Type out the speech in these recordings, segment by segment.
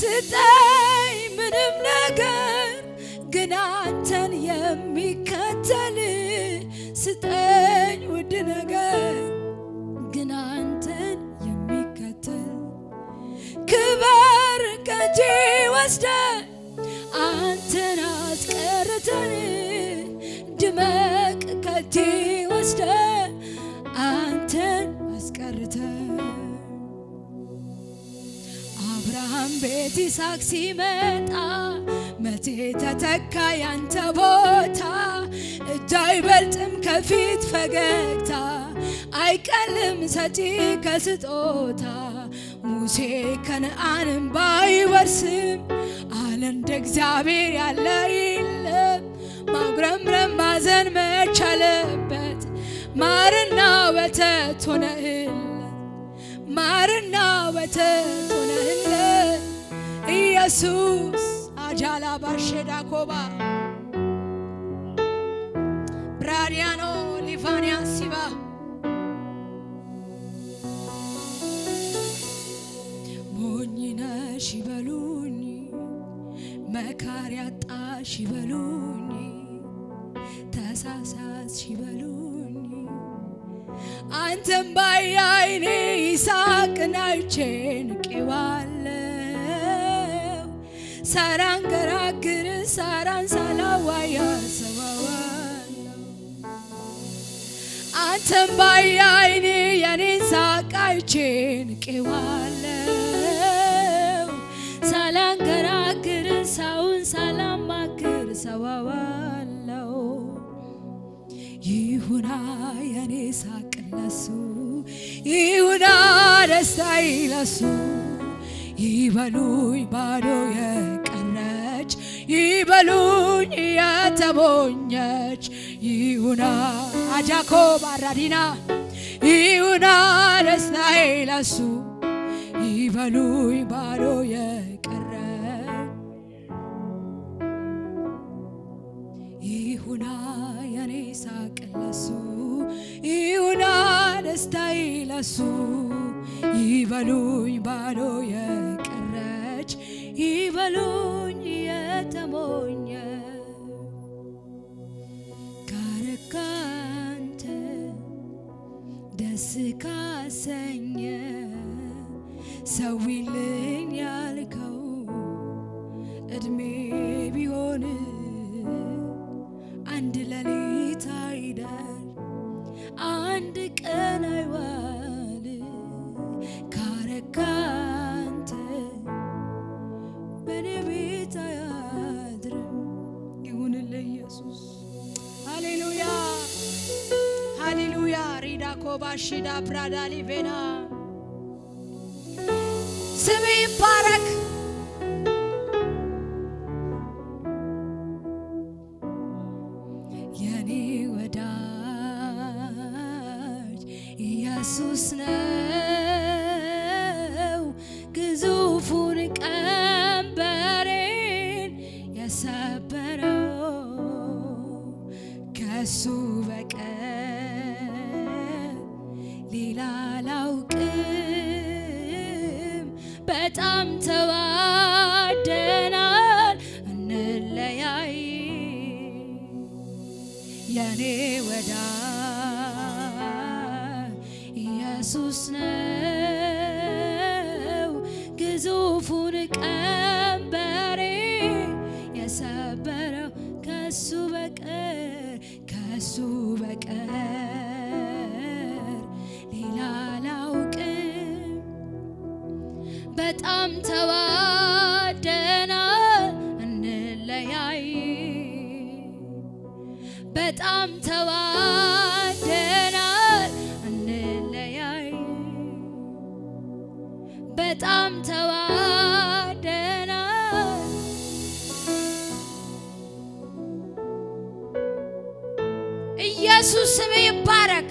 ስጠኝ ምንም ነገር ግን አንተን የሚከተል ስጠኝ ውድ ነገር ግን አንተን የሚከተል ክበር ከእጄ ወስደህ አንተን አስቀርተን ድመቅ ከእጄ ወስደህ አንተን አስቀርተን አብርሃም ቤት ይስሐቅ ሲመጣ መቼ ተተካ ያንተ ቦታ እጅ አይበልጥም ከፊት ፈገግታ አይቀልም ሰጪ ከስጦታ ሙሴ ከነዓንን ባይወርስም አለ እንደ እግዚአብሔር ያለ የለም ማጉረምረም ማዘን መቻለበት ማርና ወተት ሆነህለት ማርና ወተት ሆነህለት ኢየሱስ አጃላ ባርሼዳ ኮባ ብራዲያኖ ሊፋንያ ሲባ ሞኝ ነሽ ይበሉኝ መካሪ አጣሽ ይበሉኝ ተሳሳትሽ ይበሉኝ አንተም ባያይኔ ይስሐቅን አይቼ ንቄዋለሁ ሳራን ገራግር ሳራን ሳላዋያ ሰዋዋለሁ አንተም ባያይኔ የኔን ሳቅ አይቼ ንቄዋለሁ ሳላንገራግር ሰውን ሳላማክር ሰዋዋለሁ ይሁና የኔ ሳቅ ለሱ ይሁና ደስታዬ ለሱ ይበሉኝ ባዶ የቀረች ይበሉኝ የተሞኘች ይሁና አጃኮ ባራዲና ይሁና ደስታዬ ለሱ ይበሉኝ ባዶ የቀረች ይሁና የኔ ሳቅ ለሱ ይሁና ደስታዬ ለሱ ይበሉኝ ባዶ የቀረች ይበሉኝ የተሞኘ ካረካንተ ደስ ካሰኘ ሰዊልኝ ያልከው እድሜ ቢሆን አንድ ሌሊት አይደር አንድ ቀን አይዋል ካረካንተ በኔ ቤት አያድርም ይሁንልህ ኢየሱስ ሃሌሉያ ሃሌሉያ ሪዳ ኮባሺዳ ፕራዳሊ ቬና ስም ይባረክ የኔ ወዳጅ ኢየሱስ ነው ግዙፉን ቀንበሬን የሰበረው ከሱ በቀር ሌላ አላውቅም በጣም ተዋደናል እንለያይ የኔ ወዳጅ ኢየሱስ ነው ግዙፉን ቀንበሬ የሰበረው ከሱ በቀር ሌላ አላውቅም በጣም ተዋደናል እንለያይ በጣም ተዋደናል እንለያይ በጣም ተዋደናል ኢየሱስ ስም ይባረክ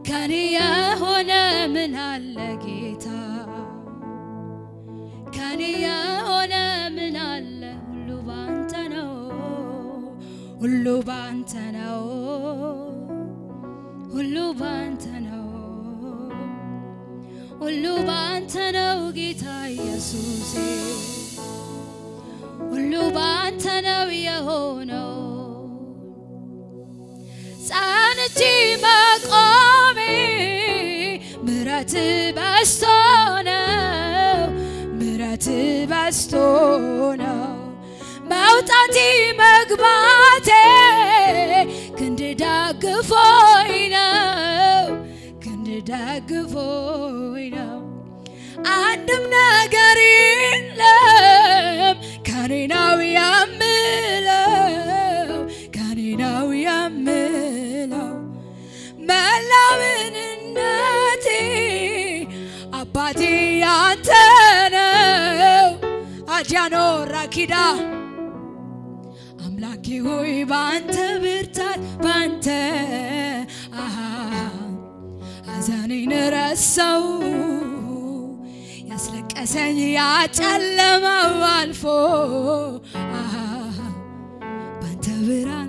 ከኔ የሆነ ምን አለ ጌታ ከኔ የሆነ ምን አለ ሁሉ ባንተ ነው ሁሉ ሁሉ ባንተ ነው ሁሉ ባንተ ነው ሁሉ ባንተ ነው ጌታ ኢየሱሴ ሁሉ ባንተ ነው የሆነው ጸንቼ መቆሜ ምሕረት በዝቶ ነው ምሕረት በዝቶ ነው መውጣቴ መግባቴ ክንድ ደግፎኝ ነው ክንድ ደግፎኝ ነው አንድም ነገር የለም ከኔ ነው የምለው ከኔ ነው የምለው መላምንነቴ አባቴ ያንተ ነው አጃኖ ራኪዳ አምላኬ ሆይ ባንተ ብርታት ባንተ ሐዘኔን ረሳው ያስለቀሰኝ ያጨለማው አልፎ ባንተ ብርሃን